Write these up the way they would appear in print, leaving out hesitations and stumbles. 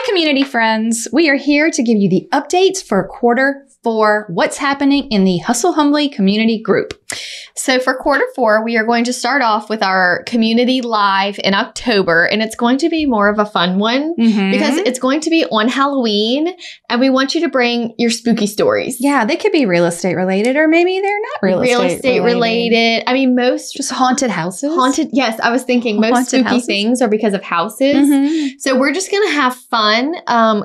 Hi, community friends. We are here to give you the updates for Q4, what's happening in the Hustle Humbly community group. So for Q4, we are going to start off with our community live in October, and it's going to be more of a fun one because it's going to be on Halloween, and we want you to bring your spooky stories. Yeah, they could be real estate related, or maybe they're not real estate related. I mean, most just haunted houses. Yes, I was thinking most Haunted spooky houses. things are because of houses. So we're just going to have fun,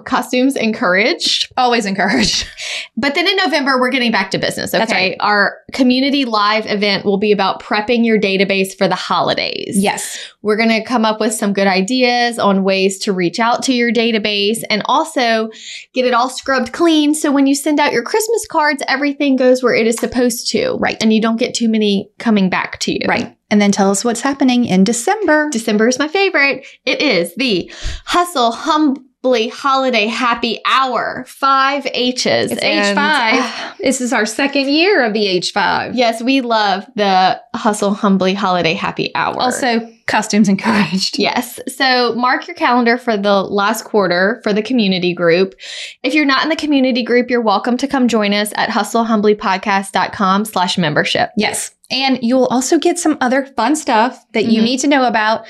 costumes encouraged. Always encouraged. But then in November, we're getting back to business, okay? That's right. Our community live event will be about prepping your database for the holidays. Yes. We're going to come up with some good ideas on ways to reach out to your database and also get it all scrubbed clean. So when you send out your Christmas cards, everything goes where it is supposed to. Right. And you don't get too many coming back to you. Right. And then tell us what's happening in December. December is my favorite. It is the Hustle Humbly Holiday Happy Hour. 5 H's. It's H5. This is our second year of the H5. Yes, we love the Hustle Humbly Holiday Happy Hour. Also, costumes encouraged. Yes. So mark your calendar for the last quarter for the community group. If you're not in the community group, you're welcome to come join us at hustlehumblypodcast.com/membership. Yes. And you'll also get some other fun stuff that you need to know about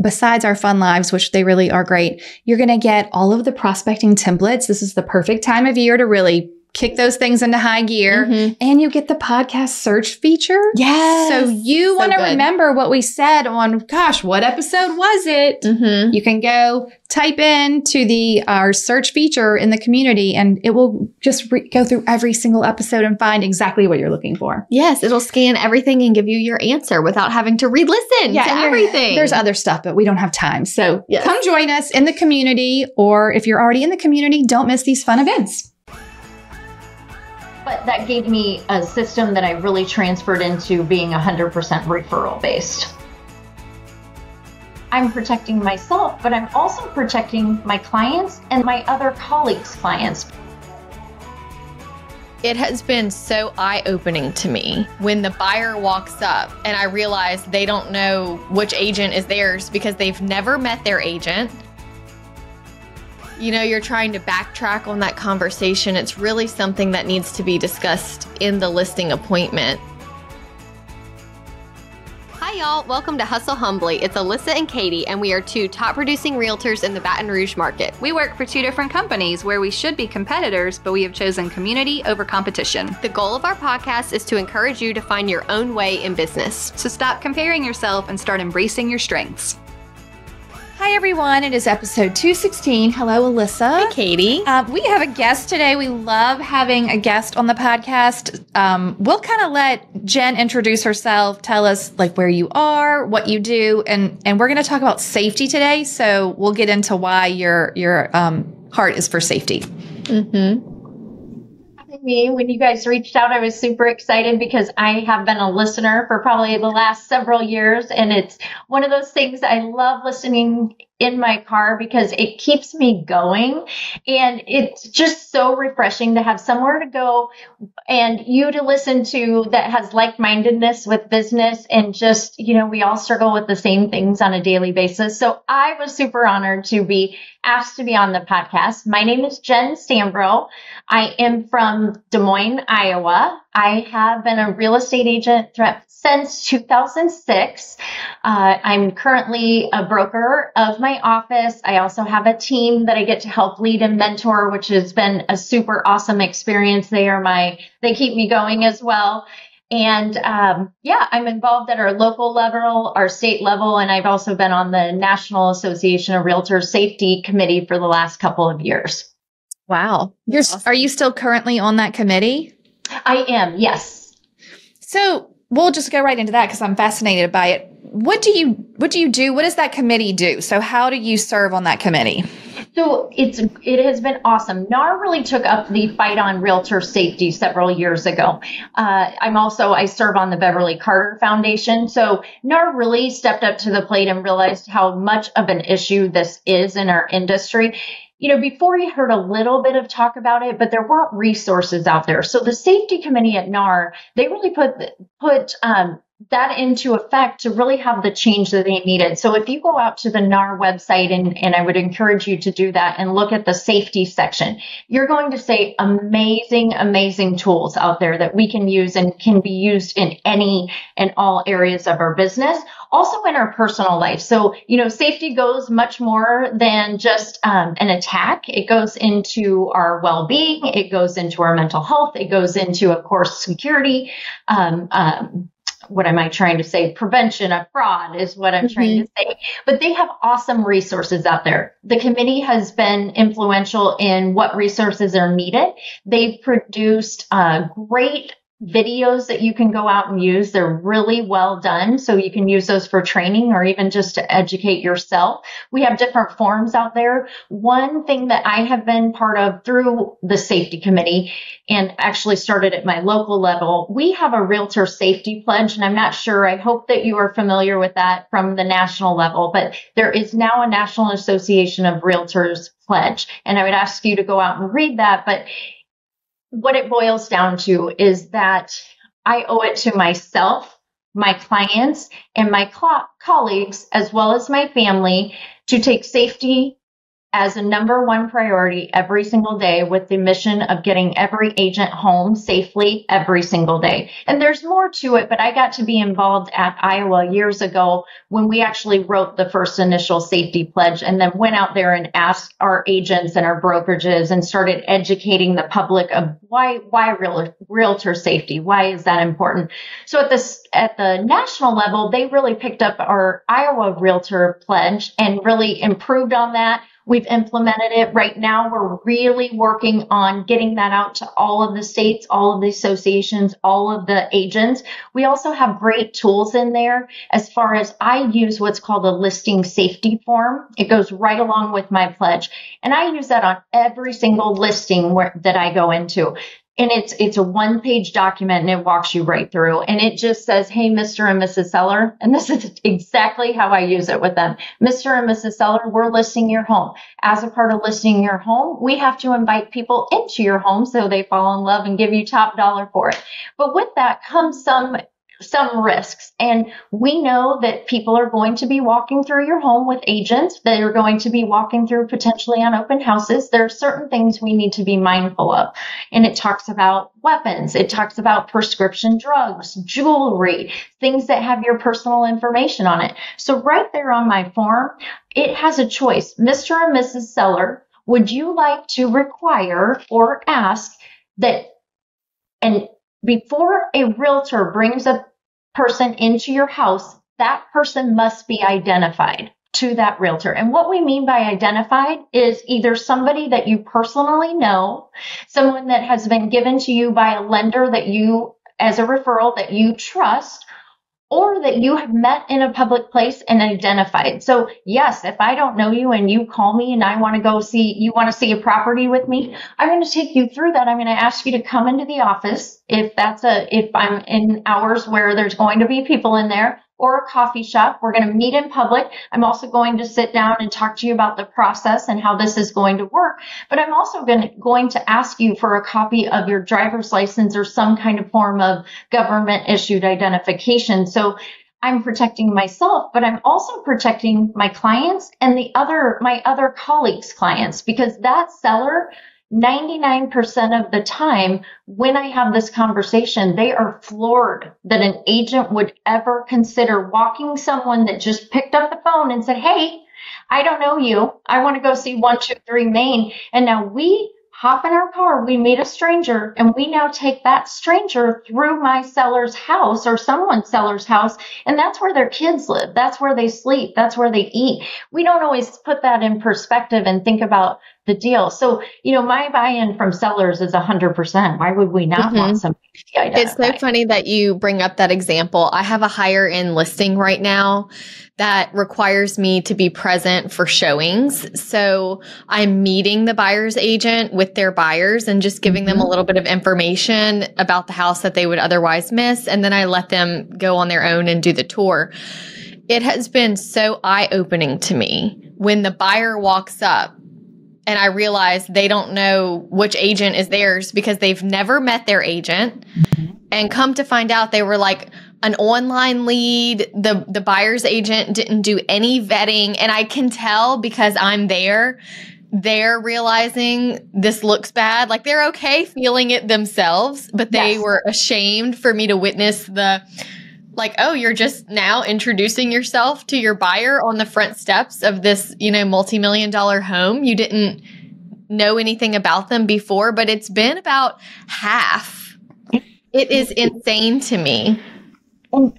besides our fun lives, which they really are great. You're going to get all of the prospecting templates. This is the perfect time of year to really kick those things into high gear. And you get the podcast search feature. Yes. So you want to remember what we said on, gosh, what episode was it? You can go type in to our search feature in the community, and it will just go through every single episode and find exactly what you're looking for. Yes, it'll scan everything and give you your answer without having to re-listen to everything. There's other stuff, but we don't have time. So come join us in the community, or if you're already in the community, don't miss these fun events. But that gave me a system that I really transferred into being 100% referral based. I'm protecting myself, but I'm also protecting my clients and my other colleagues' clients. It has been so eye-opening to me when the buyer walks up and I realize they don't know which agent is theirs because they've never met their agent. You know, you're trying to backtrack on that conversation. It's really something that needs to be discussed in the listing appointment. Hi, y'all. Welcome to Hustle Humbly. It's Alyssa and Katie, and we are two top producing realtors in the Baton Rouge market. We work for two different companies where we should be competitors, but we have chosen community over competition. The goal of our podcast is to encourage you to find your own way in business. So stop comparing yourself and start embracing your strengths. Hi, everyone. It is episode 216. Hello, Alyssa. Hi, Katie. We have a guest today. We love having a guest on the podcast. We'll kind of let Jen introduce herself, tell us like where you are, what you do, and we're going to talk about safety today. So we'll get into why your heart is for safety. When you guys reached out, I was super excited because I have been a listener for probably the last several years. And it's one of those things I love listening in my car because it keeps me going. And it's just so refreshing to have somewhere to go and you to listen to that has like-mindedness with business. And just, you know, we all struggle with the same things on a daily basis. So I was super honored to be asked to be on the podcast. My name is Jen Stambro. I am from Des Moines, Iowa. I have been a real estate agent since 2006. I'm currently a broker of my office. I also have a team that I get to help lead and mentor, which has been a super awesome experience. They keep me going as well. And I'm involved at our local level, our state level, and I've also been on the National Association of Realtors Safety Committee for the last couple of years. Wow. Are you still currently on that committee? I am, yes. So we'll just go right into that because I'm fascinated by it. What do you do? What does that committee do? So how do you serve on that committee? So it has been awesome. NAR really took up the fight on realtor safety several years ago. I serve on the Beverly Carter Foundation. So NAR really stepped up to the plate and realized how much of an issue this is in our industry. You know, before you heard a little bit of talk about it, but there weren't resources out there. So the safety committee at NAR, they really put that into effect to really have the change that they needed. So if you go out to the NAR website, and I would encourage you to do that and look at the safety section, you're going to see amazing, amazing tools out there that we can use and can be used in any and all areas of our business, also in our personal life. So, safety goes much more than just an attack. It goes into our well-being. It goes into our mental health. It goes into, of course, security. What am I trying to say? Prevention of fraud is what I'm trying to say. But they have awesome resources out there. The committee has been influential in what resources are needed. They've produced great videos that you can go out and use. They're really well done. So you can use those for training or even just to educate yourself. We have different forums out there. One thing that I have been part of through the safety committee and actually started at my local level, we have a realtor safety pledge. And I'm not sure, I hope that you are familiar with that from the national level, but there is now a National Association of Realtors pledge. And I would ask you to go out and read that. But what it boils down to is that I owe it to myself, my clients, and my colleagues, as well as my family, to take safety as a number one priority every single day, with the mission of getting every agent home safely every single day. And there's more to it, but I got to be involved at Iowa years ago when we actually wrote the first initial safety pledge, and then went out there and asked our agents and our brokerages and started educating the public of why realtor safety, why is that important. So at the national level, they really picked up our Iowa realtor pledge and really improved on that. We've implemented it. Right now, we're really working on getting that out to all of the states, all of the associations, all of the agents. We also have great tools in there as far as I use what's called a listing safety form. It goes right along with my pledge. And I use that on every single listing that I go into. And it's a one-page document, and it walks you right through. And it just says, hey, Mr. and Mrs. Seller. And this is exactly how I use it with them. Mr. and Mrs. Seller, we're listing your home. As a part of listing your home, we have to invite people into your home so they fall in love and give you top dollar for it. But with that comes some risks. And we know that people are going to be walking through your home with agents. They are going to be walking through potentially on open houses. There are certain things we need to be mindful of. And it talks about weapons. It talks about prescription drugs, jewelry, things that have your personal information on it. So right there on my form, it has a choice. Mr. and Mrs. Seller, would you like to require or ask that, and before a realtor brings a person into your house, that person must be identified to that realtor. And what we mean by identified is either somebody that you personally know, someone that has been given to you by a lender that you, as a referral, that you trust, or that you have met in a public place and identified. So yes, if I don't know you and you call me and I want to go see, you want to see a property with me, I'm going to take you through that. I'm going to ask you to come into the office if I'm in hours where there's going to be people in there, or a coffee shop. We're going to meet in public. I'm also going to sit down and talk to you about the process and how this is going to work. But I'm also going to ask you for a copy of your driver's license or some kind of form of government issued identification. So I'm protecting myself, but I'm also protecting my clients and my other colleagues' clients, because that seller, 99% of the time when I have this conversation, they are floored that an agent would ever consider walking someone that just picked up the phone and said, hey, I don't know you. I want to go see 123 Main. And now we hop in our car, we meet a stranger, and we now take that stranger through my seller's house or someone's seller's house. And that's where their kids live. That's where they sleep. That's where they eat. We don't always put that in perspective and think about the deal. So, my buy-in from sellers is 100%. Why would we not want somebody to be identified? It's so funny that you bring up that example. I have a higher end listing right now that requires me to be present for showings. So I'm meeting the buyer's agent with their buyers and just giving them a little bit of information about the house that they would otherwise miss. And then I let them go on their own and do the tour. It has been so eye-opening to me when the buyer walks up and I realize they don't know which agent is theirs because they've never met their agent. And come to find out, they were like an online lead. The buyer's agent didn't do any vetting. And I can tell because I'm there, they're realizing this looks bad. Like they're okay feeling it themselves, but they were ashamed for me to witness like, oh, you're just now introducing yourself to your buyer on the front steps of this, multi-million-dollar home. You didn't know anything about them before, but it's been about half. It is insane to me. And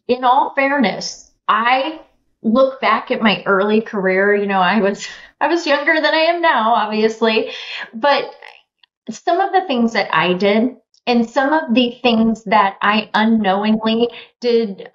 in all fairness, I look back at my early career. I was younger than I am now, obviously, but some of the things that I did and some of the things that I unknowingly did,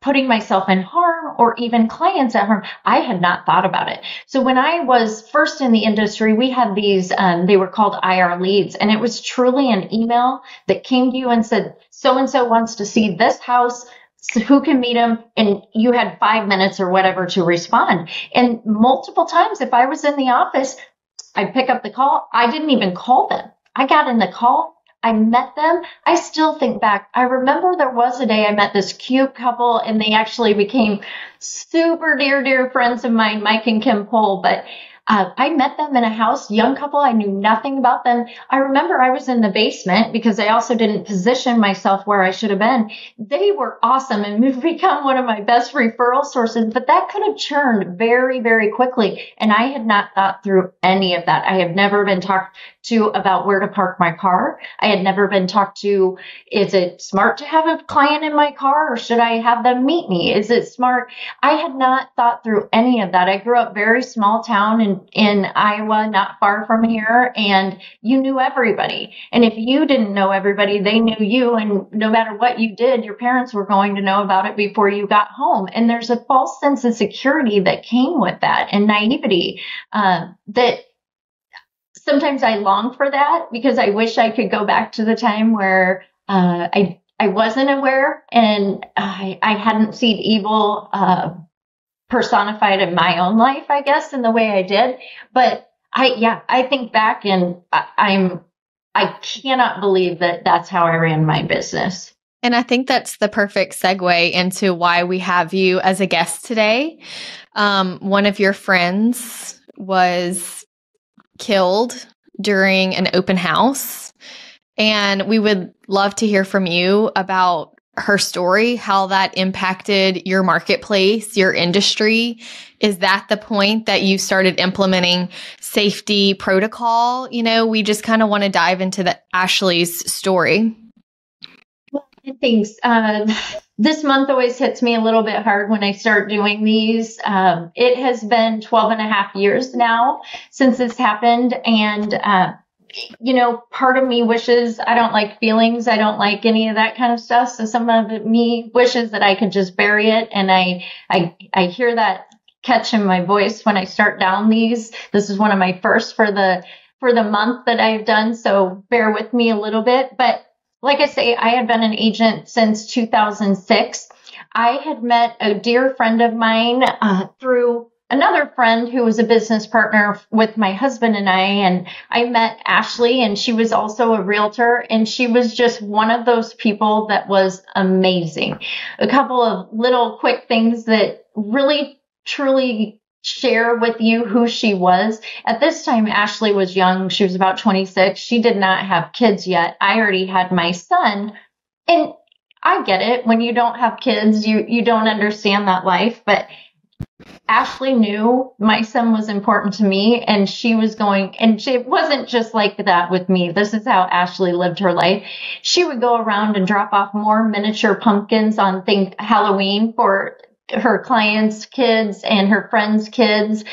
putting myself in harm or even clients at harm, I had not thought about it. So when I was first in the industry, we had these, they were called IR leads, and it was truly an email that came to you and said, so-and-so wants to see this house. So who can meet him? And you had 5 minutes or whatever to respond. And multiple times, if I was in the office, I'd pick up the call. I didn't even call them. I got in the call. I met them. I still think back. I remember there was a day I met this cute couple, and they actually became super dear friends of mine, Mike and Kim Pohl. But I met them in a house, young couple. I knew nothing about them. I remember I was in the basement because I also didn't position myself where I should have been. They were awesome and have become one of my best referral sources, but that could have churned very, very quickly. And I had not thought through any of that. I have never been talked to about where to park my car. I had never been talked to, is it smart to have a client in my car or should I have them meet me? Is it smart? I had not thought through any of that. I grew up very small town in Iowa, not far from here, and you knew everybody. And if you didn't know everybody, they knew you. And no matter what you did, your parents were going to know about it before you got home. And there's a false sense of security that came with that and naivety that sometimes I long for that because I wish I could go back to the time where I wasn't aware and I hadn't seen evil personified in my own life, I guess, in the way I did. But I think back and I cannot believe that that's how I ran my business. And I think that's the perfect segue into why we have you as a guest today. One of your friends was killed during an open house, and we would love to hear from you about her story, how that impacted your marketplace, your industry. Is that the point that you started implementing safety protocol? We just kind of want to dive into Ashley's story. Well, thanks. This month always hits me a little bit hard when I start doing these. It has been 12 and a half years now since this happened. And part of me wishes, I don't like feelings. I don't like any of that kind of stuff. So some of me wishes that I could just bury it. And I hear that catch in my voice when I start down these. This is one of my first for the month that I've done. So bear with me a little bit. But like I say, I had been an agent since 2006. I had met a dear friend of mine through another friend who was a business partner with my husband and I met Ashley, and she was also a realtor, and she was just one of those people that was amazing. A couple of little quick things that really, truly share with you who she was. At this time, Ashley was young. She was about 26. She did not have kids yet. I already had my son, and I get it. When you don't have kids, you don't understand that life, but Ashley knew my son was important to me, and she was going, and it wasn't just like that with me. This is how Ashley lived her life. She would go around and drop off more miniature pumpkins on Halloween for her clients' kids and her friends' kids.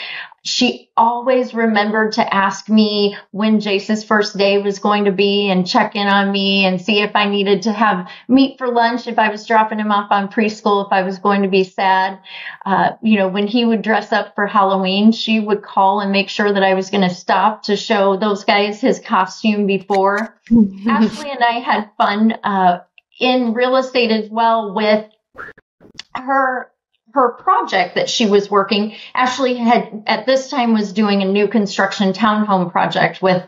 She always remembered to ask me when Jace's first day was going to be and check in on me and see if I needed to have meat for lunch, if I was dropping him off on preschool, if I was going to be sad. When he would dress up for Halloween, she would call and make sure that I was going to stop to show those guys his costume before. Ashley and I had fun in real estate as well with her project that she was working. Ashley had at this time was doing a new construction townhome project with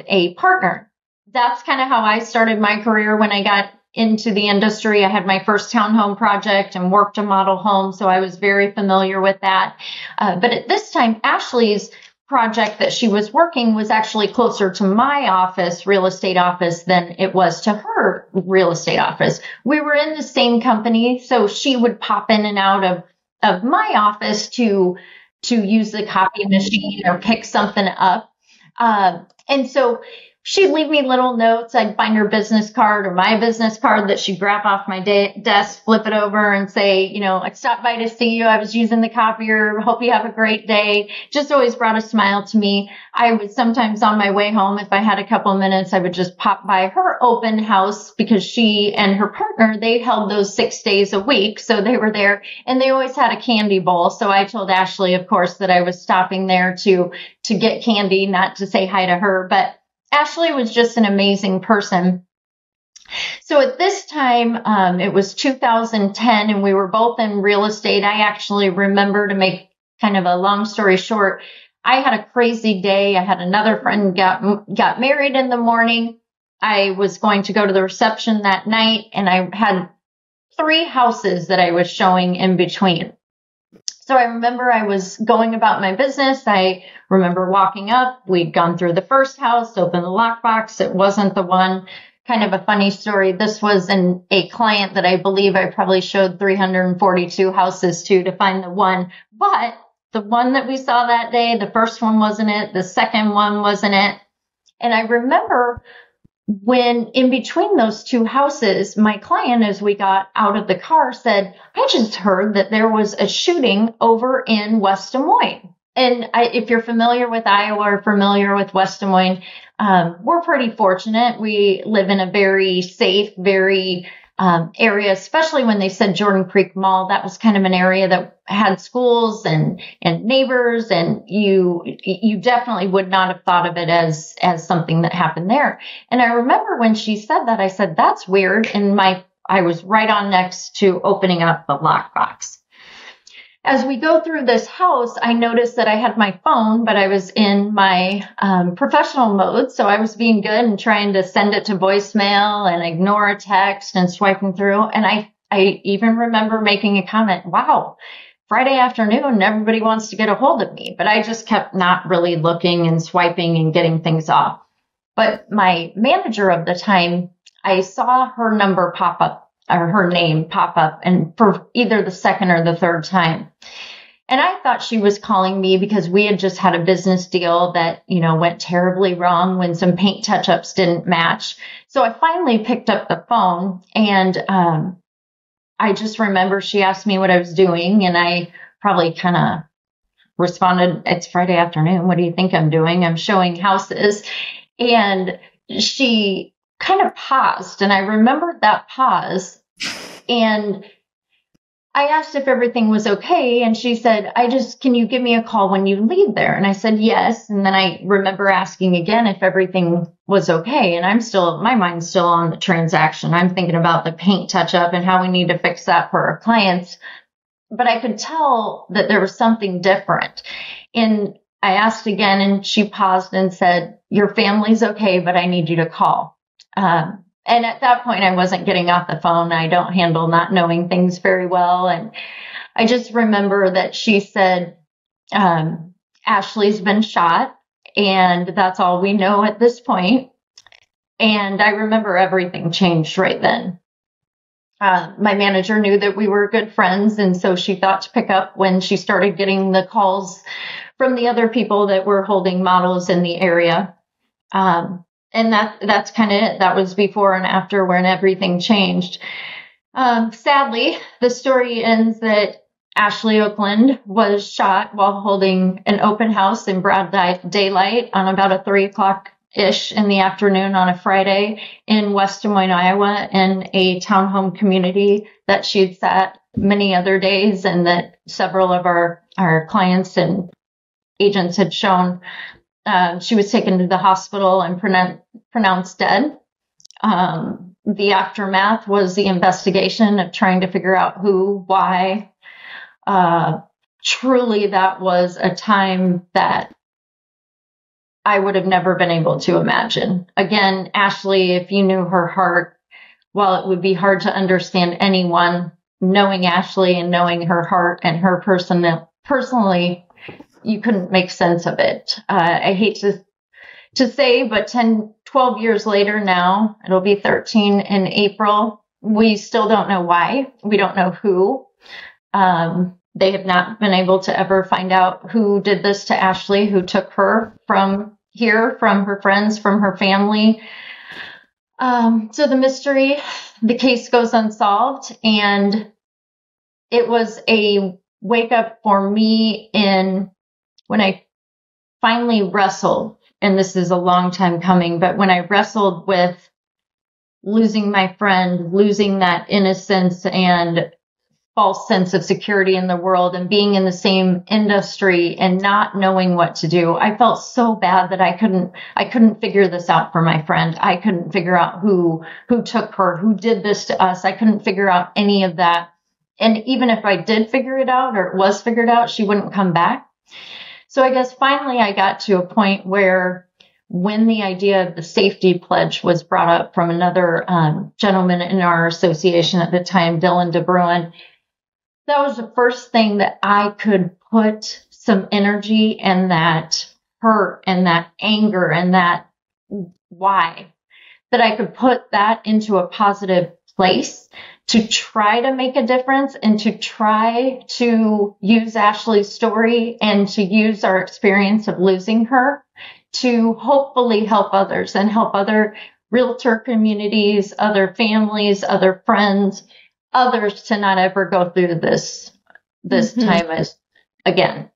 a partner. That's kind of how I started my career when I got into the industry. I had my first townhome project and worked a model home, so I was very familiar with that. But at this time, Ashley's project that she was working was actually closer to my office, real estate office, than it was to her real estate office. We were in the same company, so she would pop in and out of my office to use the copy machine or pick something up. And so she'd leave me little notes. I'd find her business card or my business card that she'd grab off my desk, flip it over and say, you know, I stopped by to see you. I was using the copier. Hope you have a great day. Just always brought a smile to me. I would sometimes on my way home, if I had a couple of minutes, I would just pop by her open house because she and her partner, they held those 6 days a week. So they were there and they always had a candy bowl. So I told Ashley, of course, that I was stopping there to get candy, not to say hi to her, but Ashley was just an amazing person. So at this time, it was 2010 and we were both in real estate. I actually remember, to make kind of a long story short, I had a crazy day. I had another friend got married in the morning. I was going to go to the reception that night and I had 3 houses that I was showing in between. So I remember I was going about my business. I remember walking up. We'd gone through the first house, opened the lockbox. It wasn't the one. Kind of a funny story. This was a client that I believe I probably showed 342 houses to find the one. But the one that we saw that day, the first one wasn't it. The second one wasn't it. And I remember when in between those 2 houses, my client, as we got out of the car, said, I just heard that there was a shooting over in West Des Moines. And if you're familiar with Iowa or familiar with West Des Moines, we're pretty fortunate. We live in a very safe, very area, especially when they said Jordan Creek Mall. That was kind of an area that had schools and neighbors, and you definitely would not have thought of it as something that happened there. And I remember when she said that, I said, that's weird. And I was right on next to opening up the lockbox. As we go through this house, I noticed that I had my phone, but I was in my professional mode. So I was being good and trying to send it to voicemail and ignore a text and swiping through. And I even remember making a comment, wow, Friday afternoon, everybody wants to get a hold of me. But I just kept not really looking and swiping and getting things off. But my manager of the time, I saw her number pop up, or her name pop up, and for either the second or the third time. And I thought she was calling me because we had just had a business deal that, went terribly wrong when some paint touch-ups didn't match. So I finally picked up the phone, and I just remember she asked me what I was doing, and I probably kind of responded, it's Friday afternoon. What do you think I'm doing? I'm showing houses. And she kind of paused, and I remembered that pause, and I asked if everything was okay, and she said, can you give me a call when you leave there? And I said, yes. And then I remember asking again if everything was okay. And my mind's still on the transaction. I'm thinking about the paint touch up and how we need to fix that for our clients. But I could tell that there was something different. And I asked again, and she paused and said, your family's okay, but I need you to call. And at that point, I wasn't getting off the phone. I don't handle not knowing things very well. And I just remember that she said, Ashley's been shot, and that's all we know at this point. And I remember everything changed right then. My manager knew that we were good friends, and so she thought to pick up when she started getting the calls from the other people that were holding models in the area. And that's kind of it. That was before and after when everything changed. Sadly, the story ends that Ashley Oakland was shot while holding an open house in broad daylight on about a 3:00-ish in the afternoon on a Friday in West Des Moines, Iowa, in a townhome community that she had sat many other days, and that several of our clients and agents had shown. She was taken to the hospital and pronounced dead. The aftermath was the investigation of trying to figure out who, why. Truly, that was a time that I would have never been able to imagine. Again, Ashley, if you knew her heart, while it would be hard to understand anyone, knowing Ashley and knowing her heart and her personally, you couldn't make sense of it. I hate to say, but 10, 12 years later now, it'll be 13 in April. We still don't know why. We don't know who. They have not been able to ever find out who did this to Ashley, who took her from here, from her friends, from her family. So the mystery, the case goes unsolved, and it was a wake up for me when I finally wrestled, and this is a long time coming, but when I wrestled with losing my friend, losing that innocence and false sense of security in the world, and being in the same industry and not knowing what to do. I felt so bad that I couldn't figure this out for my friend. I couldn't figure out who took her, who did this to us. I couldn't figure out any of that. And even if I did figure it out, or it was figured out, she wouldn't come back. So I guess finally I got to a point where, when the idea of the safety pledge was brought up from another gentleman in our association at the time, Dylan DeBruin, that was the first thing that I could put some energy and that hurt and that anger and that why, that I could put that into a positive place to try to make a difference and to try to use Ashley's story and to use our experience of losing her to hopefully help others and help other realtor communities, other families, other friends, others to not ever go through this time as again.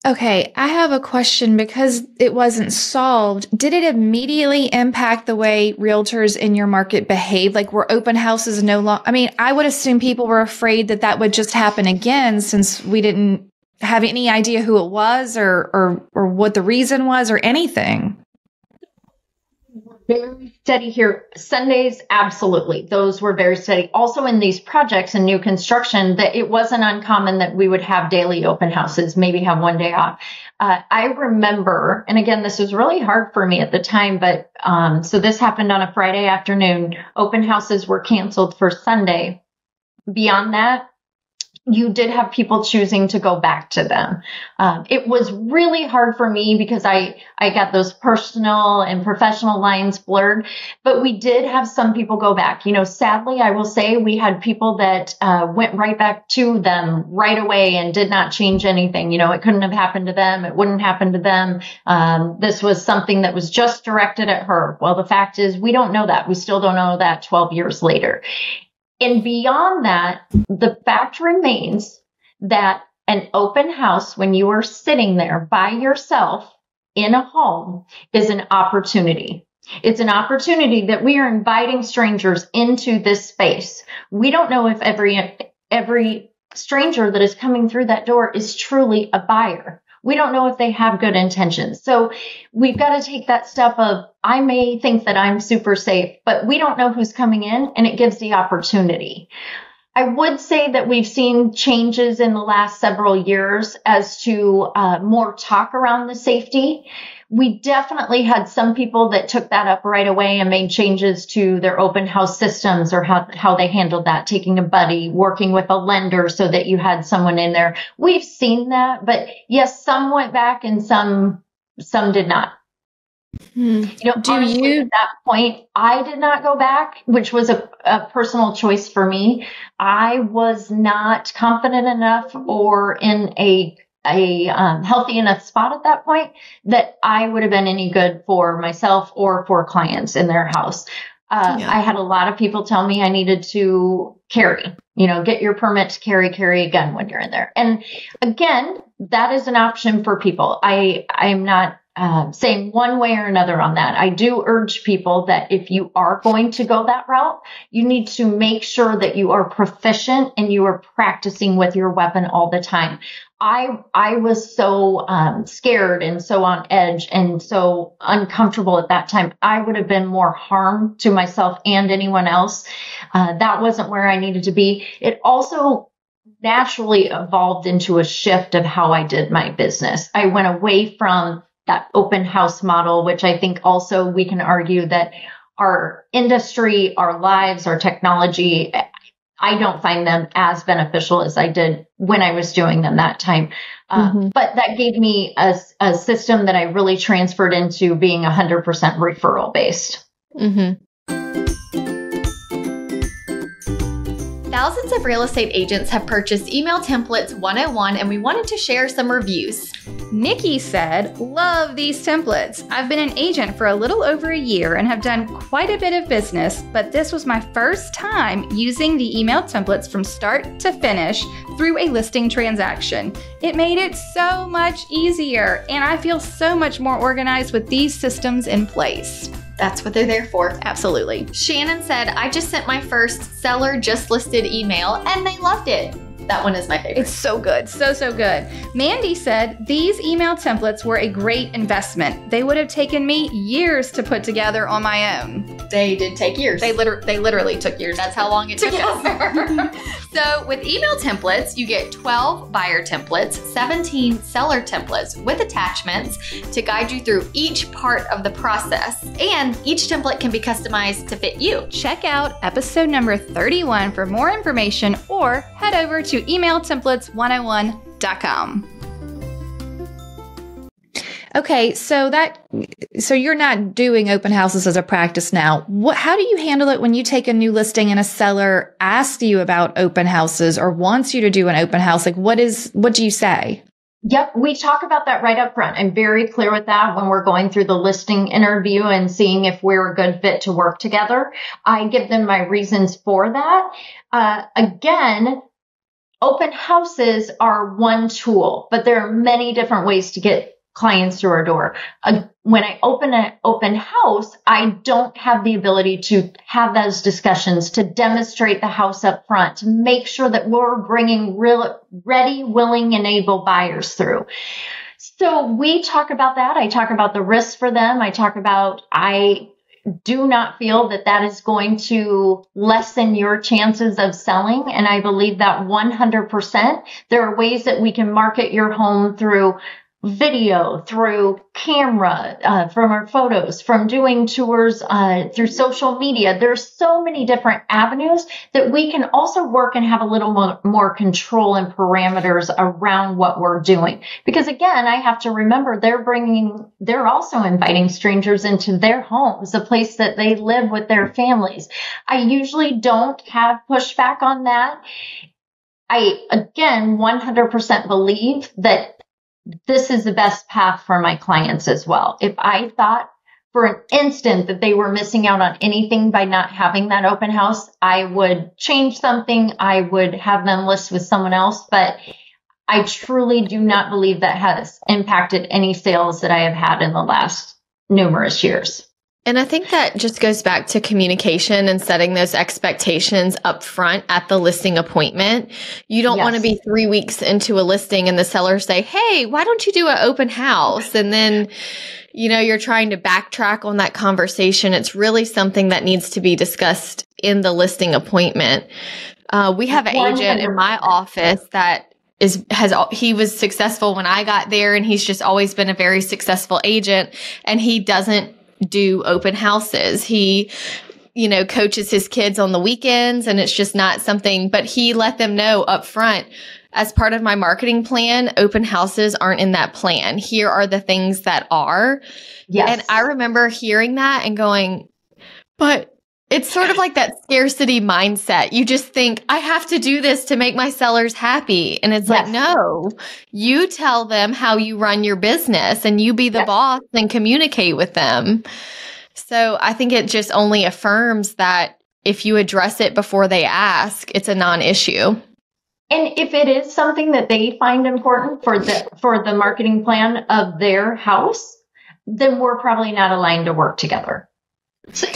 Okay, I have a question because it wasn't solved. Did it immediately impact the way realtors in your market behave? Like, were open houses no longer? I mean, I would assume people were afraid that would just happen again, since we didn't have any idea who it was or what the reason was or anything. Very steady here. Sundays, absolutely. Those were very steady. Also in these projects and new construction, that it wasn't uncommon that we would have daily open houses, maybe have one day off. I remember, and again, this was really hard for me at the time, but so this happened on a Friday afternoon. Open houses were canceled for Sunday. Beyond that, you did have people choosing to go back to them. It was really hard for me because I got those personal and professional lines blurred, but we did have some people go back. You know, sadly, I will say we had people that went right back to them right away and did not change anything. You know, it couldn't have happened to them. It wouldn't happen to them. This was something that was just directed at her. Well, the fact is, we don't know that. We still don't know that 12 years later. And beyond that, the fact remains that an open house, when you are sitting there by yourself in a home, is an opportunity. It's an opportunity that we are inviting strangers into this space. We don't know if every stranger that is coming through that door is truly a buyer. We don't know if they have good intentions. So we've got to take that step of, I may think that I'm super safe, but we don't know who's coming in, and it gives the opportunity. I would say that we've seen changes in the last several years as to more talk around the safety. We definitely had some people that took that up right away and made changes to their open house systems, or how they handled that, taking a buddy, working with a lender so that you had someone in there. We've seen that, but yes, some went back and some did not. You know, honestly, at that point, I did not go back, which was a personal choice for me. I was not confident enough or in a healthy enough spot at that point that I would have been any good for myself or for clients in their house. I had a lot of people tell me I needed to carry, get your permit to carry a gun when you're in there. And again, that is an option for people. I'm not saying one way or another on that. I do urge people that if you are going to go that route, you need to make sure that you are proficient and you are practicing with your weapon all the time. I was so scared and so on edge and so uncomfortable at that time. I would have been more harm to myself and anyone else. That wasn't where I needed to be. It also naturally evolved into a shift of how I did my business. I went away from that open house model, which I think also we can argue that our industry, our lives, our technology, I don't find them as beneficial as I did when I was doing them that time. But that gave me a system that I really transferred into being 100% referral based. Thousands of real estate agents have purchased Email Templates 101, and we wanted to share some reviews. Nikki said, love these templates. I've been an agent for a little over a year and have done quite a bit of business, but this was my first time using the email templates from start to finish through a listing transaction. It made it so much easier, and I feel so much more organized with these systems in place. That's what they're there for. Absolutely. Shannon said, I just sent my first seller just listed email and they loved it. That one is my favorite. It's so good. So good. Mandy said, these email templates were a great investment. They would have taken me years to put together on my own. They did take years. They literally took years. That's how long it took us. So with email templates, you get 12 buyer templates, 17 seller templates with attachments to guide you through each part of the process. And each template can be customized to fit you. Check out episode number 31 for more information, or head over to emailtemplates101.com. Okay, so you're not doing open houses as a practice now. How do you handle it when you take a new listing and a seller asks you about open houses or wants you to do an open house? Like, what do you say? Yep, we talk about that right up front. I'm very clear with that when we're going through the listing interview and seeing if we're a good fit to work together. I give them my reasons for that. Again, open houses are one tool, but there are many different ways to get clients through our door. When I open an open house, I don't have the ability to have those discussions, to demonstrate the house up front, to make sure that we're bringing ready, willing, and able buyers through. So we talk about that. I talk about the risks for them. I do not feel that that is going to lessen your chances of selling. And I believe that 100%. There are ways that we can market your home through video, through camera, from our photos, from doing tours, through social media. There's so many different avenues that we can also work and have a little more control and parameters around what we're doing. Because again, I have to remember they're also inviting strangers into their homes, a place that they live with their families. I usually don't have pushback on that. I, again, 100% believe that this is the best path for my clients as well. If I thought for an instant that they were missing out on anything by not having that open house, I would change something. I would have them list with someone else. But I truly do not believe that has impacted any sales that I have had in the last numerous years. And I think that just goes back to communication and setting those expectations up front at the listing appointment. You don't want to be 3 weeks into a listing and the seller say, hey, why don't you do an open house? And then, you're trying to backtrack on that conversation. It's really something that needs to be discussed in the listing appointment. We have an agent in my office that he was successful when I got there, and he's just always been a very successful agent, and he doesn't do open houses. He, coaches his kids on the weekends, and it's just not something, but he let them know up front, as part of my marketing plan, open houses aren't in that plan. Here are the things that are. Yes. And I remember hearing that and going, but it's sort of like that scarcity mindset. You just think, I have to do this to make my sellers happy. And it's like, no, you tell them how you run your business and you be the boss and communicate with them. So I think it just only affirms that if you address it before they ask, it's a non-issue. And if it is something that they find important for the marketing plan of their house, then we're probably not aligned to work together.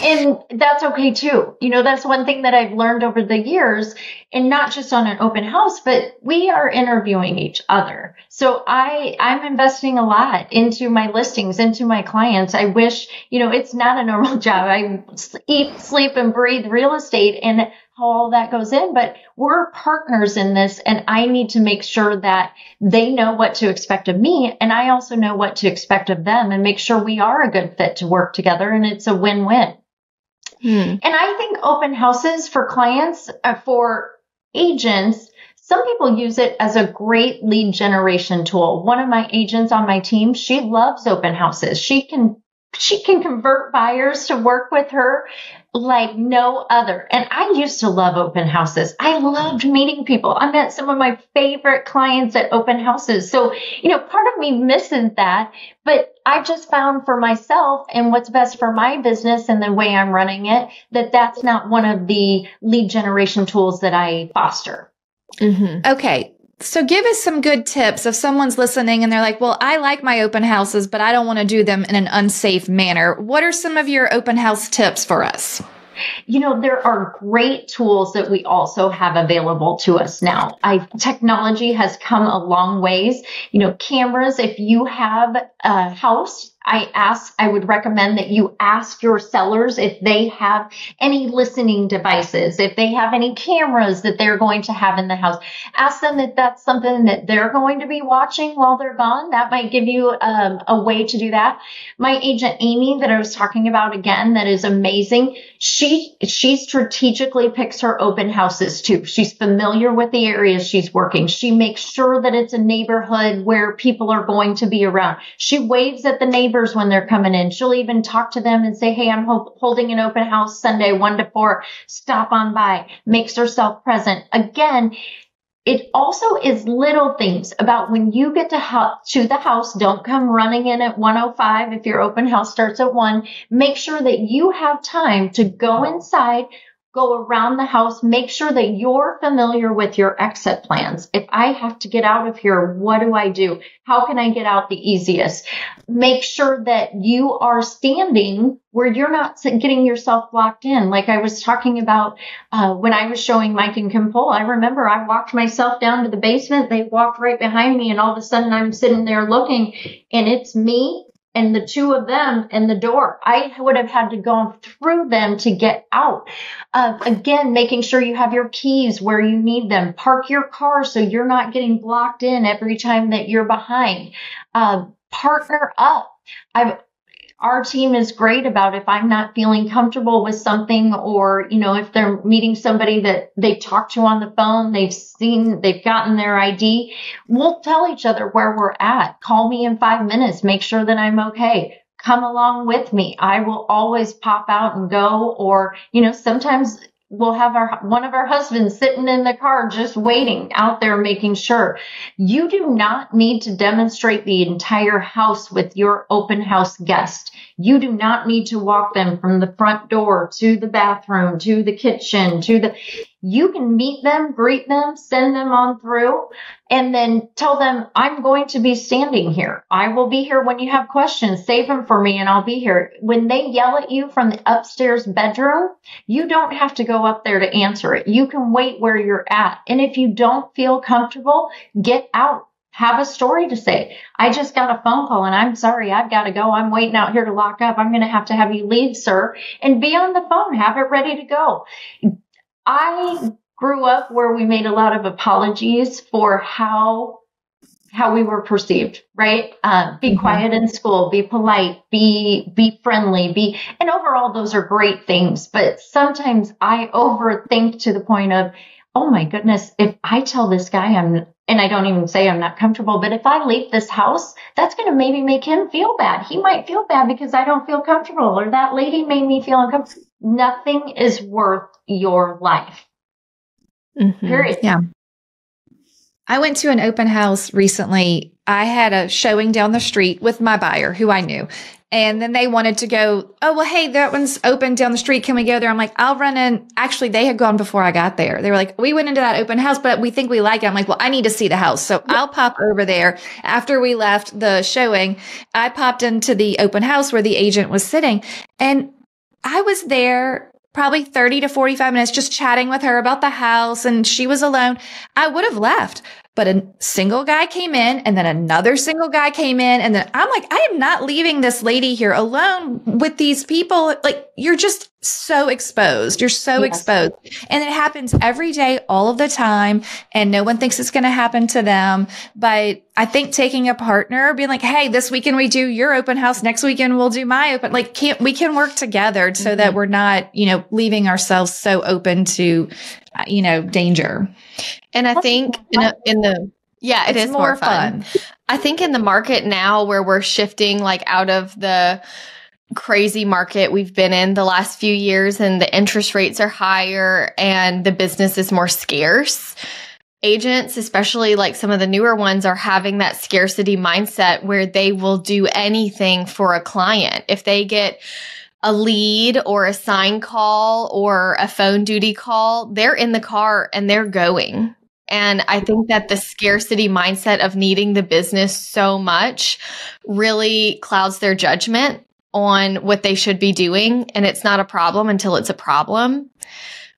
And that's okay too. That's one thing that I've learned over the years, and not just on an open house, but we are interviewing each other. So I'm investing a lot into my listings, into my clients. I wish, it's not a normal job. I eat, sleep, and breathe real estate and how all that goes in, but we're partners in this, and I need to make sure that they know what to expect of me, and I also know what to expect of them, and make sure we are a good fit to work together, and it's a win-win. And I think open houses for clients, for agents, some people use it as a great lead generation tool. One of my agents on my team, she loves open houses. She can convert buyers to work with her like no other. And I used to love open houses. I loved meeting people. I met some of my favorite clients at open houses. So, part of me misses that, but I just found for myself and what's best for my business and the way I'm running it, that's not one of the lead generation tools that I foster. Mm-hmm. Okay. So give us some good tips if someone's listening and they're like, well, I like my open houses, but I don't want to do them in an unsafe manner. What are some of your open house tips for us? There are great tools that we also have available to us now. Technology has come a long ways. Cameras, if you have a house, I would recommend that you ask your sellers if they have any listening devices, if they have any cameras that they're going to have in the house. Ask them if that's something that they're going to be watching while they're gone. That might give you a way to do that. My agent, Amy, that I was talking about again, that is amazing. She strategically picks her open houses too. She's familiar with the areas she's working. She makes sure that it's a neighborhood where people are going to be around. She waves at the neighbors when they're coming in. She'll even talk to them and say, hey, I'm holding an open house Sunday 1 to 4. Stop on by. Makes herself present. Again, it also is little things about when you get to the house, don't come running in at 1:05 if your open house starts at 1. Make sure that you have time to go inside, go around the house, make sure that you're familiar with your exit plans. If I have to get out of here, what do I do? How can I get out the easiest? Make sure that you are standing where you're not getting yourself blocked in. Like I was talking about when I was showing Mike and Kim Pohl, I remember I walked myself down to the basement. They walked right behind me, and all of a sudden I'm sitting there looking, and it's me and the two of them in the door. I would have had to go through them to get out. Again, making sure you have your keys where you need them. Park your car so you're not getting blocked in every time that you're behind. Partner up. Our team is great about if I'm not feeling comfortable with something, or, if they're meeting somebody that they talked to on the phone, they've gotten their ID, we'll tell each other where we're at. Call me in 5 minutes. Make sure that I'm okay. Come along with me. I will always pop out and go, or, sometimes we'll have one of our husbands sitting in the car just waiting out there, making sure. You do not need to demonstrate the entire house with your open house guest. You do not need to walk them from the front door to the bathroom, to the kitchen, you can meet them, greet them, send them on through, and then tell them, I'm going to be standing here. I will be here when you have questions. Save them for me and I'll be here. When they yell at you from the upstairs bedroom, you don't have to go up there to answer it. You can wait where you're at. And if you don't feel comfortable, get out. Have a story to say. I just got a phone call and I'm sorry, I've got to go. I'm waiting out here to lock up. I'm going to have you leave, sir. And be on the phone. Have it ready to go. I grew up where we made a lot of apologies for how we were perceived, right? Be quiet in school, be polite, be friendly, and overall those are great things. But sometimes I overthink to the point of, oh my goodness, if I tell this guy and I don't even say I'm not comfortable, but if I leave this house, that's going to maybe make him feel bad. He might feel bad because I don't feel comfortable, or that lady made me feel uncomfortable. Nothing is worth your life. Mm-hmm. Period. Yeah. I went to an open house recently. I had a showing down the street with my buyer who I knew. And then they wanted to go, oh, well, hey, that one's open down the street. Can we go there? I'm like, I'll run in. Actually, they had gone before I got there. They were like, we went into that open house, but we think we like it. I'm like, well, I need to see the house. So I'll pop over there. After we left the showing, I popped into the open house where the agent was sitting. And I was there probably 30 to 45 minutes just chatting with her about the house, and she was alone. I would have left, but a single guy came in, and then another single guy came in, and then I'm like, I am not leaving this lady here alone with these people. Like, you're just so exposed. You're so Yes. exposed. And it happens every day, all of the time. And no one thinks it's going to happen to them. But I think taking a partner, being like, hey, this weekend we do your open house. Next weekend we'll do my open. Like, we can work together so that we're not, leaving ourselves so open to, danger. And I think it is more fun. I think in the market now where we're shifting like out of the crazy market we've been in the last few years and the interest rates are higher and the business is more scarce, agents, especially like some of the newer ones, are having that scarcity mindset where they will do anything for a client. If they get a lead or a sign call or a phone duty call, they're in the car and they're going. And I think that the scarcity mindset of needing the business so much really clouds their judgment on what they should be doing. And it's not a problem until it's a problem.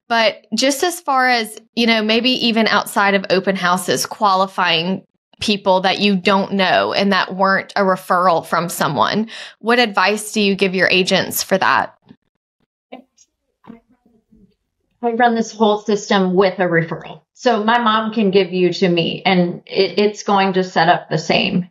But just as far as, maybe even outside of open houses, qualifying people that you don't know and that weren't a referral from someone, what advice do you give your agents for that? I run this whole system with a referral. So my mom can give you to me and it's going to set up the same.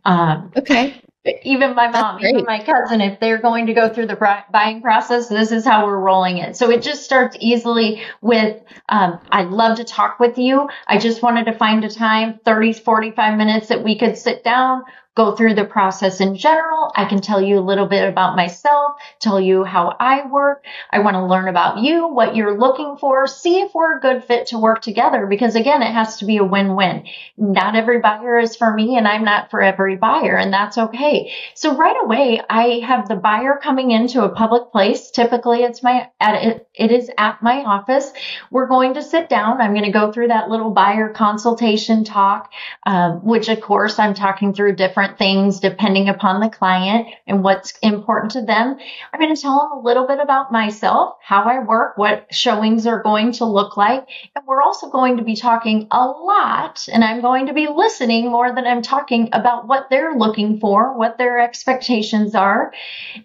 Okay. Even my mom, even my cousin, if they're going to go through the buying process, this is how we're rolling it. So it just starts easily with, I'd love to talk with you. I just wanted to find a time, 30, 45 minutes that we could sit down, go through the process in general. I can tell you a little bit about myself, tell you how I work. I want to learn about you, what you're looking for, see if we're a good fit to work together. Because again, it has to be a win-win. Not every buyer is for me and I'm not for every buyer, and that's okay. So right away, I have the buyer coming into a public place. Typically it is at my office. We're going to sit down. I'm going to go through that little buyer consultation talk, which of course I'm talking through different things depending upon the client and what's important to them. I'm going to tell them a little bit about myself, how I work, what showings are going to look like. And we're also going to be talking a lot, and I'm going to be listening more than I'm talking about what they're looking for, what their expectations are.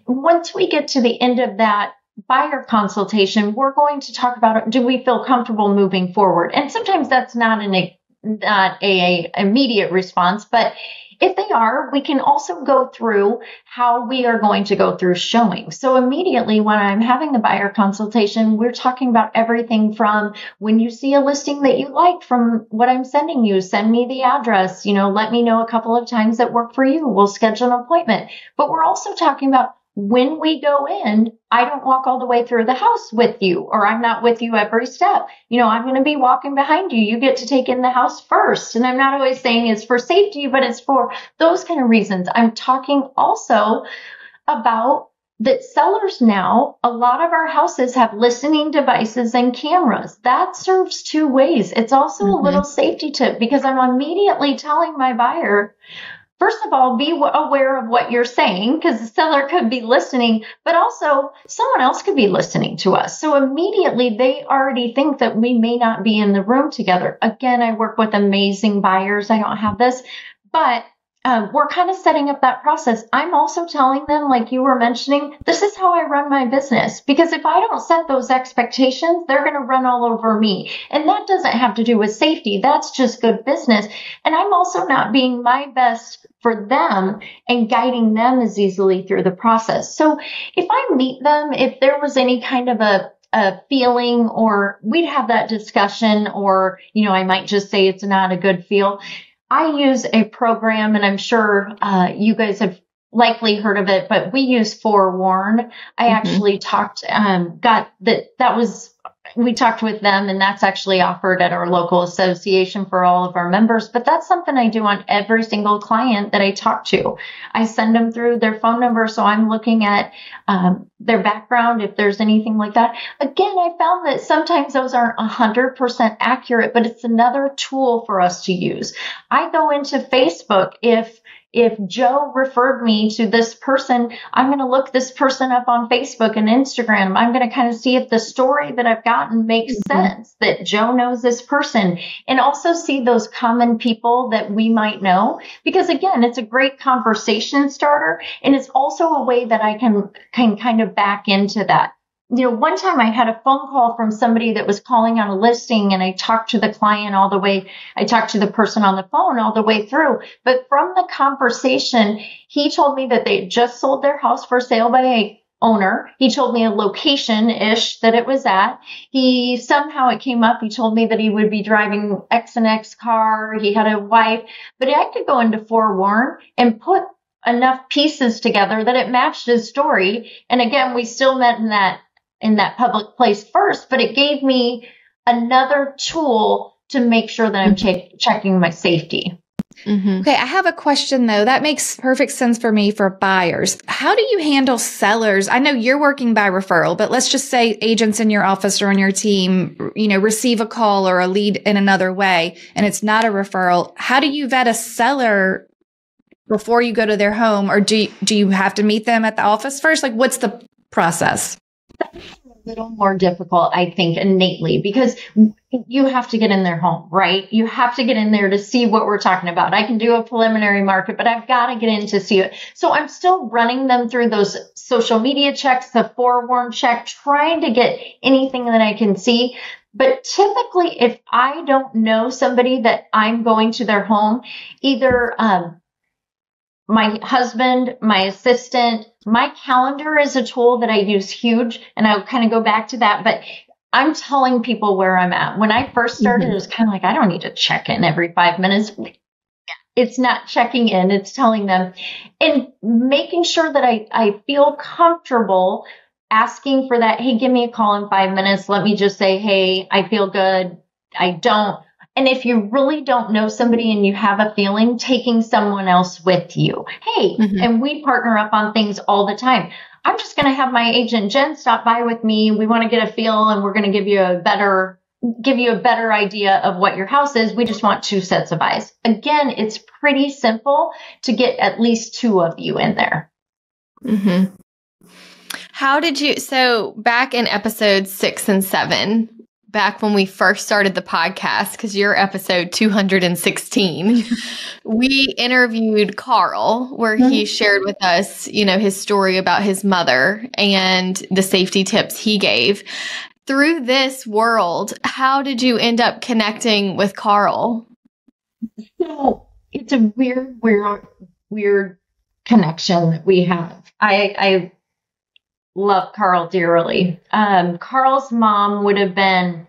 Once we get to the end of that buyer consultation, we're going to talk about, do we feel comfortable moving forward? And sometimes that's not a immediate response, but if they are, we can also go through how we are going to go through showing. So immediately when I'm having the buyer consultation, we're talking about everything from when you see a listing that you like from what I'm sending you, send me the address, let me know a couple of times that work for you. We'll schedule an appointment. But we're also talking about when we go in, I don't walk all the way through the house with you, or I'm not with you every step. I'm going to be walking behind you. You get to take in the house first. And I'm not always saying it's for safety, but it's for those kind of reasons. I'm talking also about that sellers now, a lot of our houses have listening devices and cameras. That serves two ways. It's also a little safety tip because I'm immediately telling my buyer, first of all, be aware of what you're saying because the seller could be listening, but also someone else could be listening to us. So immediately they already think that we may not be in the room together. Again, I work with amazing buyers. I don't have this, but we're kind of setting up that process. I'm also telling them, like you were mentioning, this is how I run my business. Because if I don't set those expectations, they're going to run all over me. And that doesn't have to do with safety. That's just good business. And I'm also not being my best for them and guiding them as easily through the process. So if I meet them, if there was any kind of a feeling, or we'd have that discussion, or, I might just say it's not a good feel. I use a program, and I'm sure you guys have likely heard of it, but we use Forewarn. I actually we talked with them, and that's actually offered at our local association for all of our members. But that's something I do on every single client that I talk to. I send them through their phone number, so I'm looking at their background, if there's anything like that. Again, I found that sometimes those aren't 100% accurate, but it's another tool for us to use. I go into Facebook. If Joe referred me to this person, I'm going to look this person up on Facebook and Instagram. I'm going to kind of see if the story that I've gotten makes sense, that Joe knows this person, and also see those common people that we might know. Because again, it's a great conversation starter, and it's also a way that I can kind of back into that. one time I had a phone call from somebody that was calling on a listing, and I talked to the client all the way. I talked to the person on the phone all the way through. But from the conversation, he told me that they had just sold their house for sale by a owner. He told me a location-ish that it was at. Somehow it came up. He told me that he would be driving X and X car. He had a wife, but I could go into Forewarn and put enough pieces together that it matched his story. And again, we still met in that public place first, but it gave me another tool to make sure that I'm checking my safety. Mm-hmm. Okay, I have a question though. That makes perfect sense for me for buyers. How do you handle sellers? I know you're working by referral, but let's just say agents in your office or on your team, receive a call or a lead in another way, and it's not a referral. How do you vet a seller before you go to their home, or do you have to meet them at the office first? Like, what's the process? A little more difficult, I think, innately, because you have to get in their home, right? You have to get in there to see what we're talking about. I can do a preliminary market, but I've got to get in to see it. So I'm still running them through those social media checks, the Forewarn check, trying to get anything that I can see. But typically, if I don't know somebody that I'm going to their home, either my husband, my assistant, my calendar is a tool that I use huge, and I'll kind of go back to that. But I'm telling people where I'm at. When I first started, It was kind of like, I don't need to check in every 5 minutes. It's not checking in. It's telling them and making sure that I feel comfortable asking for that. Hey, give me a call in 5 minutes. Let me just say, hey, I feel good. I don't. And if you really don't know somebody and you have a feeling, taking someone else with you. Hey, and we partner up on things all the time. I'm just going to have my agent Jen stop by with me. We want to get a feel, and we're going to give you a better idea of what your house is. We just want 2 sets of eyes. Again, it's pretty simple to get at least 2 of you in there. Mm-hmm. So back in episodes 6 and 7, back when we first started the podcast, because you're episode 216, we interviewed Carl, where he shared with us, his story about his mother and the safety tips he gave. Through this world, how did you end up connecting with Carl? So it's a weird connection that we have. I love Carl dearly. Carl's mom would have been,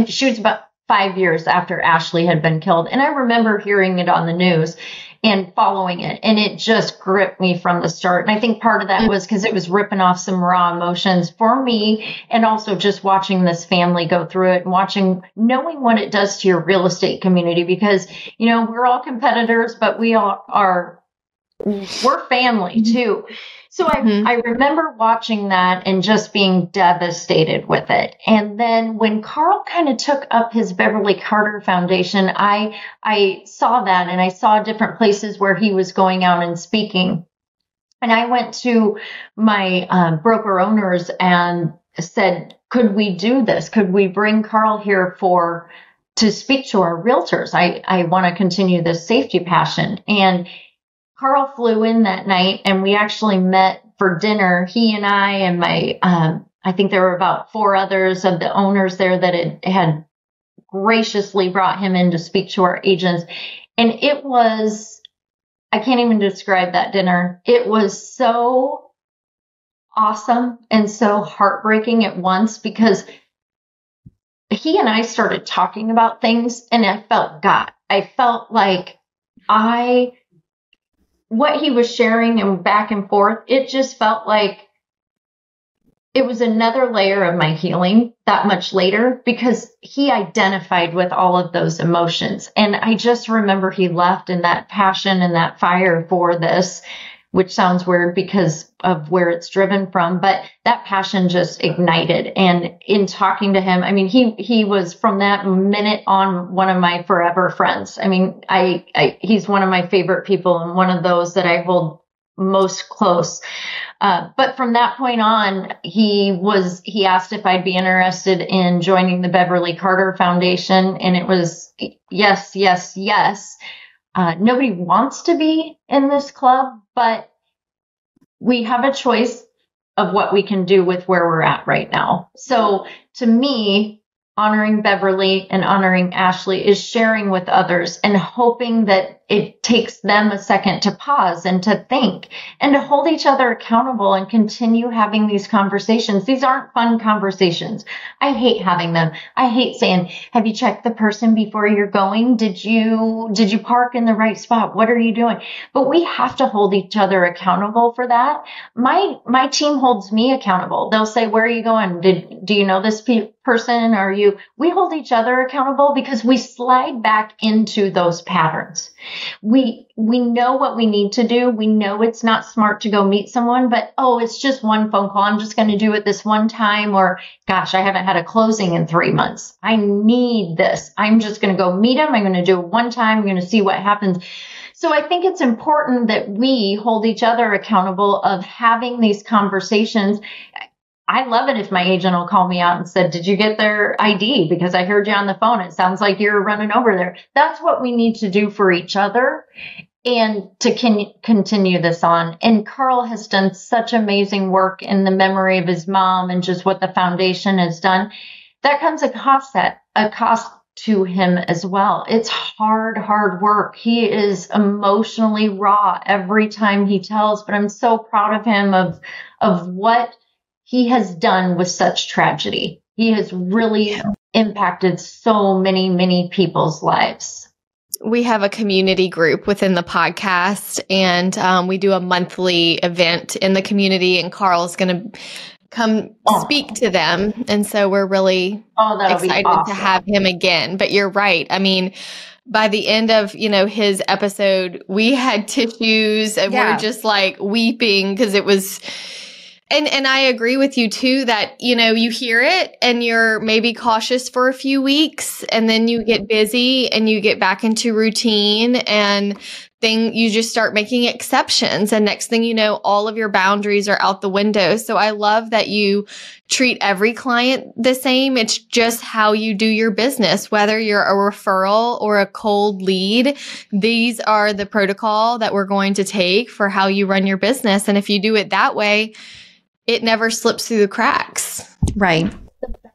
she was about 5 years after Ashley had been killed. And I remember hearing it on the news and following it. And it just gripped me from the start. And I think part of that was because it was ripping off some raw emotions for me. And also just watching this family go through it and knowing what it does to your real estate community. Because, we're all competitors, but we're family too. So I remember watching that and just being devastated with it. And then when Carl kind of took up his Beverly Carter Foundation, I saw that, and I saw different places where he was going out and speaking. And I went to my broker owners and said, could we do this? Could we bring Carl here to speak to our realtors? I want to continue this safety passion. And Carl flew in that night, and we actually met for dinner. He and I and I think there were about 4 others of the owners there that had graciously brought him in to speak to our agents. And it was, I can't even describe that dinner. It was so awesome and so heartbreaking at once, because he and I started talking about things, and I felt God. I felt like what he was sharing and back and forth, it just felt like it was another layer of my healing that much later, because he identified with all of those emotions. And I just remember he left in that passion and that fire for this, which sounds weird because of where it's driven from, but that passion just ignited. And in talking to him, I mean, he was from that minute on one of my forever friends. I mean, he's one of my favorite people and one of those that I hold most close. But from that point on, he asked if I'd be interested in joining the Beverly Carter Foundation. And it was yes, yes, yes. Nobody wants to be in this club, but we have a choice of what we can do with where we're at right now. So to me, honoring Beverly and honoring Ashley is sharing with others and hoping that it takes them a second to pause and to think and to hold each other accountable and continue having these conversations. These aren't fun conversations. I hate having them. I hate saying, have you checked the person before you're going? Did you park in the right spot? What are you doing? But we have to hold each other accountable for that. My team holds me accountable. They'll say, where are you going? Do you know this person? We hold each other accountable because we slide back into those patterns. We know what we need to do. We know it's not smart to go meet someone, but it's just one phone call. I'm just going to do it this one time, or gosh, I haven't had a closing in 3 months. I need this. I'm just going to go meet him. I'm going to do it one time. I'm going to see what happens. So I think it's important that we hold each other accountable of having these conversations. I love it if my agent will call me out and said, did you get their ID? Because I heard you on the phone. It sounds like you're running over there. That's what we need to do for each other and to continue this on. And Carl has done such amazing work in the memory of his mom and just what the foundation has done. That comes a cost to him as well. It's hard work. He is emotionally raw every time he tells, but I'm so proud of him of what he has done with such tragedy. He has really impacted so many, many people's lives. We have a community group within the podcast, and we do a monthly event in the community, and Carl's going to come speak to them. And so we're really excited to have him again. But you're right. I mean, by the end of, his episode, we had tissues and we're just like weeping because it was... And I agree with you too that, you hear it and you're maybe cautious for a few weeks and then you get busy and you get back into routine and then you just start making exceptions. And next thing you know, all of your boundaries are out the window. So I love that you treat every client the same. It's just how you do your business, whether you're a referral or a cold lead. These are the protocol that we're going to take for how you run your business. And if you do it that way, it never slips through the cracks. Right.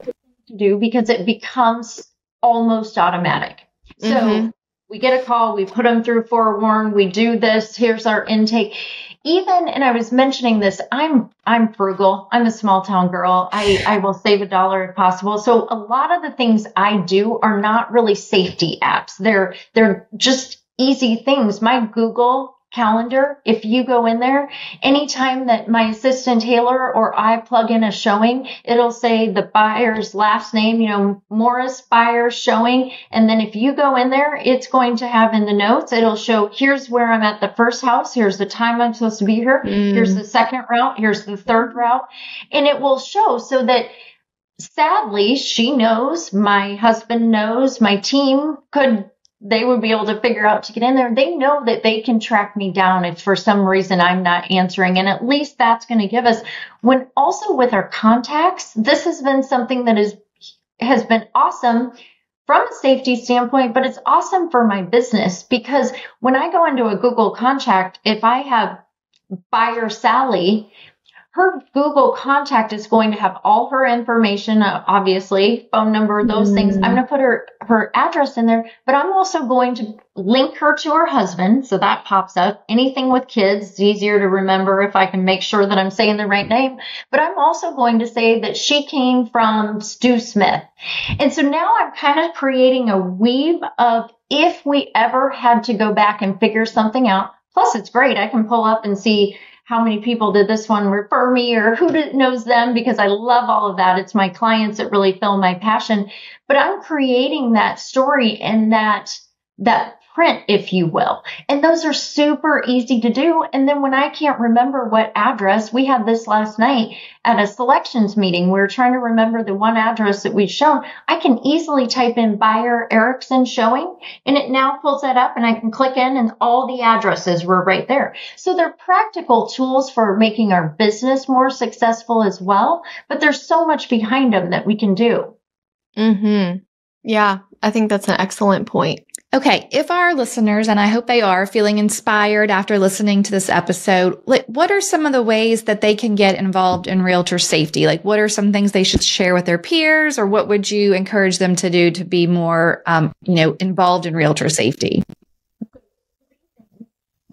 To do because it becomes almost automatic. So we get a call, we put them through forewarn, we do this, here's our intake. And I was mentioning this, I'm frugal. I'm a small town girl. I will save $1 if possible. So a lot of the things I do are not really safety apps. They're just easy things. My Google Calendar, if you go in there, anytime that my assistant Taylor or I plug in a showing, it'll say the buyer's last name, Morris buyer showing. And then if you go in there, it's going to have in the notes, it'll show, here's where I'm at the first house. Here's the time I'm supposed to be here. Here's the second route. Here's the third route. And it will show so that sadly, she knows, my husband knows, my team they would be able to figure out to get in there. They know that they can track me down if for some reason I'm not answering. And at least that's going to give us, when also with our contacts, this has been something that has been awesome from a safety standpoint, but it's awesome for my business because when I go into a Google contact, if I have buyer Sally, her Google contact is going to have all her information, obviously, phone number, those things. I'm going to put her address in there, but I'm also going to link her to her husband. So that pops up. Anything with kids, it's easier to remember if I can make sure that I'm saying the right name. But I'm also going to say that she came from Stu Smith. And so now I'm kind of creating a weave of if we ever had to go back and figure something out. Plus, it's great. I can pull up and see how many people did this one refer me or who knows them because I love all of that. It's my clients that really fill my passion. But I'm creating that story and that print, if you will. And those are super easy to do. And then when I can't remember what address, we had this last night at a selections meeting. We were trying to remember the one address that we'd shown. I can easily type in buyer Erickson showing, and it now pulls that up and I can click in and all the addresses were right there. So they're practical tools for making our business more successful as well. But there's so much behind them that we can do. Yeah, I think that's an excellent point. Okay, if our listeners, and I hope they are, feeling inspired after listening to this episode, what are some of the ways that they can get involved in realtor safety? Like, what are some things they should share with their peers, or what would you encourage them to do to be more, involved in realtor safety?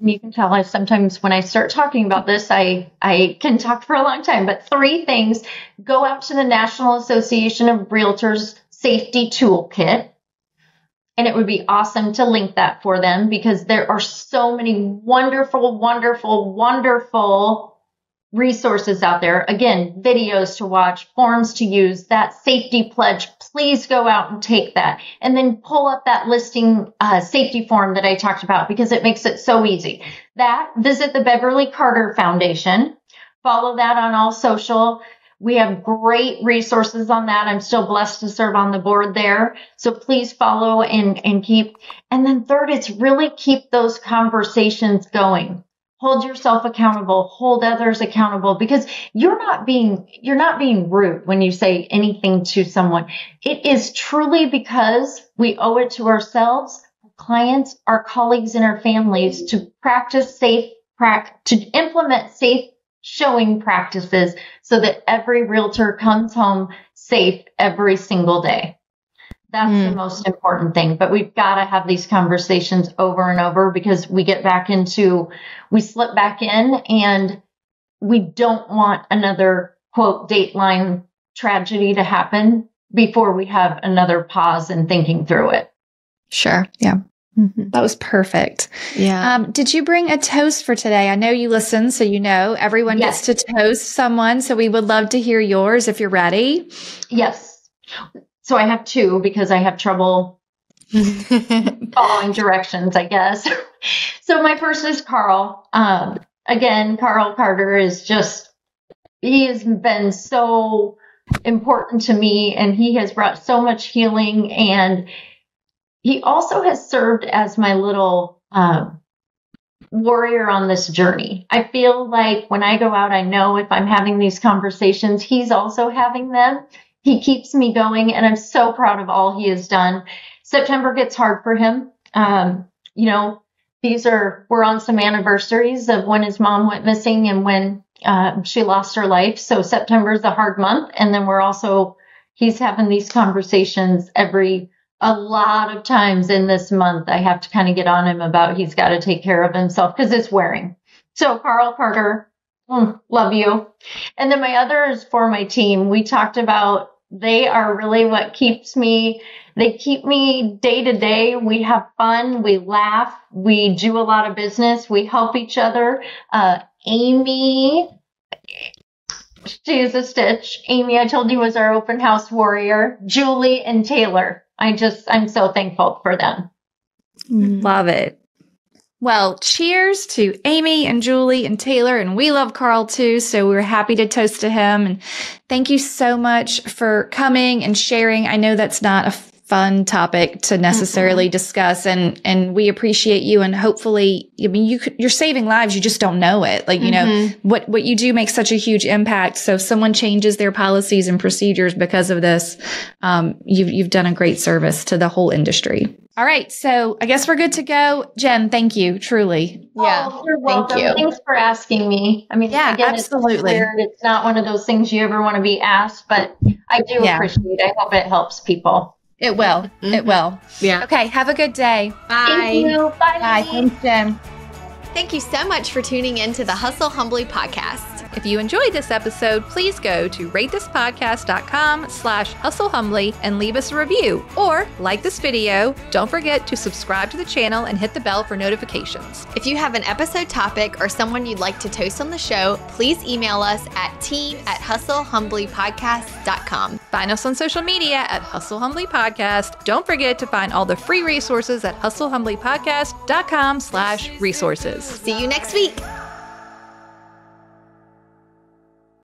You can tell I sometimes when I start talking about this, I can talk for a long time, but 3 things. Go out to the National Association of Realtors Safety Toolkit. And it would be awesome to link that for them because there are so many wonderful, wonderful, wonderful resources out there. Again, videos to watch, forms to use, that safety pledge. Please go out and take that. And then pull up that listing safety form that I talked about because it makes it so easy. Visit the Beverly Carter Foundation. Follow that on all social. We have great resources on that. I'm still blessed to serve on the board there. So please follow and keep. And then third, it's really keep those conversations going. Hold yourself accountable, hold others accountable because you're not being rude when you say anything to someone. It is truly because we owe it to ourselves, our clients, our colleagues, and our families to implement safe showing practices so that every realtor comes home safe every single day. That's the most important thing. But we've got to have these conversations over and over because we slip back in and we don't want another quote Dateline tragedy to happen before we have another pause and thinking through it. Sure. Yeah. Mm-hmm. That was perfect. Yeah. Did you bring a toast for today? I know you listen, so you know everyone gets to toast someone. So we would love to hear yours if you're ready. Yes. So I have 2 because I have trouble following directions, I guess. So my first is Carl. Again, Carl Carter he has been so important to me and he has brought so much healing and he also has served as my little warrior on this journey. I feel like when I go out, I know if I'm having these conversations, he's also having them. He keeps me going, and I'm so proud of all he has done. September gets hard for him. We're on some anniversaries of when his mom went missing and when she lost her life. So September is a hard month. And then he's having these conversations a lot of times in this month. I have to kind of get on him about he's got to take care of himself because it's wearing. So Carl Carter, love you. And then my other is for my team. We talked about they are really what keeps me. They keep me day to day. We have fun. We laugh. We do a lot of business. We help each other. Amy, she is a stitch. Amy, I told you, was our open house warrior. Julie and Taylor. I'm so thankful for them. Love it. Well, cheers to Amy and Julie and Taylor, and we love Carl too, so we're happy to toast to him. And thank you so much for coming and sharing. I know that's not a fun topic to necessarily discuss, and we appreciate you. And hopefully, I mean, you're saving lives. You just don't know it. Like, you know, what you do makes such a huge impact. So if someone changes their policies and procedures because of this, you've done a great service to the whole industry. All right. So I guess we're good to go. Jen, thank you. Truly. Yeah. Oh, you're welcome. Thank you. Thanks for asking me. I mean, Yeah, again, absolutely. It's weird. It's not one of those things you ever want to be asked, but I do appreciate it. I hope it helps people. It will. It will. Yeah. Okay. Have a good day. Bye. Thank you. Bye. Bye. Thanks, Jen. Thank you so much for tuning in to the Hustle Humbly podcast. If you enjoyed this episode, please go to ratethispodcast.com/hustlehumbly and leave us a review or like this video. Don't forget to subscribe to the channel and hit the bell for notifications. If you have an episode topic or someone you'd like to toast on the show, please email us at team@hustlehumblypodcast.com. Find us on social media at Hustle Humbly Podcast. Don't forget to find all the free resources at hustlehumblypodcast.com/resources. See you next week.